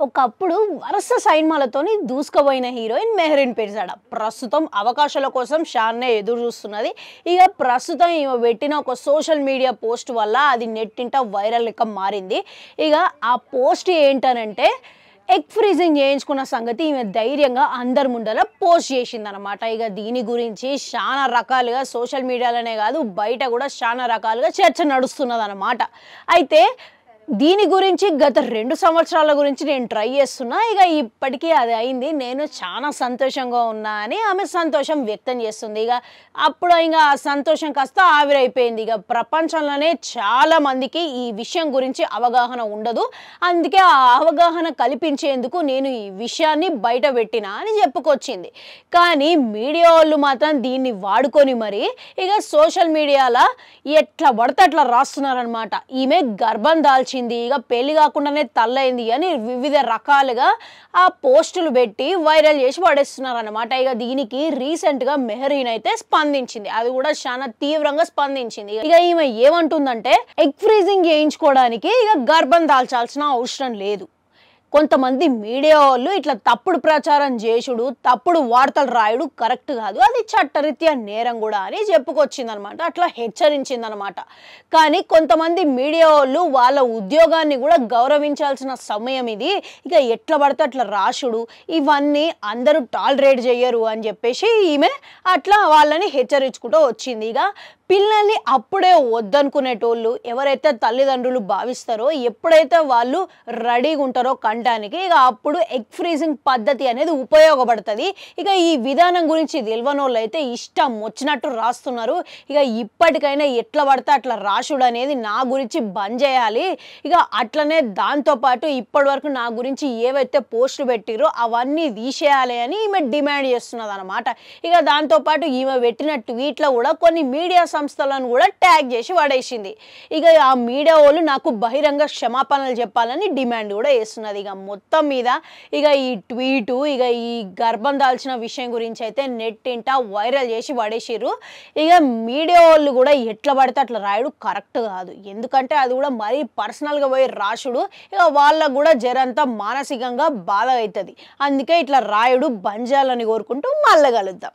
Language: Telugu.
ఒకప్పుడు వరుస సినిమాలతోని దూసుకుపోయిన హీరోయిన్ మెహరీన్ పిర్జాడ ప్రస్తుతం అవకాశాల కోసం షాన్నే ఎదురు చూస్తున్నది. ఇక ప్రస్తుతం ఈమె పెట్టిన ఒక సోషల్ మీడియా పోస్ట్ వల్ల అది నెట్టింట వైరల్ లెక్క మారింది. ఇక ఆ పోస్ట్ ఏంటనంటే ఎగ్ ఫ్రీజింగ్ చేయించుకున్న సంగతి ఈమె ధైర్యంగా అందరి ముందర పోస్ట్ చేసిందనమాట. ఇక దీని గురించి చాలా రకాలుగా సోషల్ మీడియాలోనే కాదు బయట కూడా చాలా రకాలుగా చర్చ నడుస్తున్నదన్నమాట. అయితే దీని గురించి గత 2 సంవత్సరాల గురించి నేను ట్రై చేస్తున్నా. ఇక ఇప్పటికీ అది అయింది. నేను చాలా సంతోషంగా ఉన్నా అని ఆమె సంతోషం వ్యక్తం చేస్తుంది. ఇక అప్పుడు ఇంకా ఆ సంతోషం కాస్త ఆవిరైపోయింది. ఇక ప్రపంచంలోనే చాలా మందికి ఈ విషయం గురించి అవగాహన ఉండదు. అందుకే ఆ అవగాహన కల్పించేందుకు నేను ఈ విషయాన్ని బయట పెట్టినా అని చెప్పుకొచ్చింది. కానీ మీడియా వాళ్ళు మాత్రం దీన్ని వాడుకొని మరి ఇక సోషల్ మీడియాలో ఎట్లా పడితే అట్లా రాస్తున్నారనమాట. ఈమె గర్భం దాల్చింది, ఇక పెళ్లి కాకుండానే తల్లైంది అని వివిధ రకాలుగా ఆ పోస్టులు పెట్టి వైరల్ చేసి పడేస్తున్నారు అనమాట. ఇక దీనికి రీసెంట్ గా మెహరీన్ అయితే స్పందించింది. అది కూడా చాలా తీవ్రంగా స్పందించింది. ఇక ఈమె ఏమంటుందంటే ఎగ్ ఫ్రీజింగ్ చేయించుకోవడానికి ఇక గర్భం దాల్చాల్సిన అవసరం లేదు. కొంతమంది మీడియా వాళ్ళు ఇట్లా తప్పుడు ప్రచారం చేసుడు, తప్పుడు వార్తలు రాయడు కరెక్ట్ కాదు, అది చట్టరీత్యా నేరం కూడా అని చెప్పుకొచ్చిందనమాట. అట్లా హెచ్చరించిందనమాట. కానీ కొంతమంది మీడియా వాళ్ళు వాళ్ళ ఉద్యోగాన్ని కూడా గౌరవించాల్సిన సమయం ఇది. ఇక ఎట్లా పడితే అట్లా రాసుడు ఇవన్నీ అందరూ టాలరేట్ చెయ్యరు అని చెప్పేసి ఈమె అట్లా వాళ్ళని హెచ్చరించుకుంటూ వచ్చింది. ఇక పిల్లల్ని అప్పుడే వద్దనుకునేటోళ్ళు ఎవరైతే తల్లిదండ్రులు భావిస్తారో ఎప్పుడైతే వాళ్ళు రెడీగా ఉంటారో కంటానికి ఇక అప్పుడు ఎగ్ ఫ్రీజింగ్ పద్ధతి అనేది ఉపయోగపడుతుంది. ఇక ఈ విధానం గురించి తెలియనోళ్ళు అయితే ఇష్టం వచ్చినట్టు రాస్తున్నారు. ఇక ఇప్పటికైనా ఎట్లా పడితే అట్లా రాసుడు అనేది నా గురించి బంద్ చేయాలి. ఇక అట్లనే దాంతోపాటు ఇప్పటి వరకు నా గురించి ఏవైతే పోస్టులు పెట్టిరో అవన్నీ తీసేయాలి అని ఈమె డిమాండ్ చేస్తున్నది అనమాట. ఇక దాంతోపాటు ఈమె పెట్టిన ట్వీట్లో కూడా కొన్ని మీడియా సంస్థలను కూడా ట్యాగ్ చేసి పడేసింది. ఇక ఆ మీడియా వాళ్ళు నాకు బహిరంగ క్షమాపణలు చెప్పాలని డిమాండ్ కూడా చేస్తున్నది. ఇక మొత్తం మీద ఇక ఈ ట్వీటు ఇక ఈ గర్భం దాల్చిన విషయం గురించి అయితే నెట్టింట వైరల్ చేసి పడేసిర్రు. ఇక మీడియా వాళ్ళు కూడా ఎట్లా పడితే అట్లా రాయడు కరెక్ట్ కాదు. ఎందుకంటే అది కూడా మరీ పర్సనల్గా పోయి రాసుడు ఇక వాళ్ళకు కూడా జరంతా మానసికంగా బాధ అవుతుంది. అందుకే ఇట్లా రాయుడు బంద్ చేయాలని కోరుకుంటూ మళ్ళీ కలుద్దాం.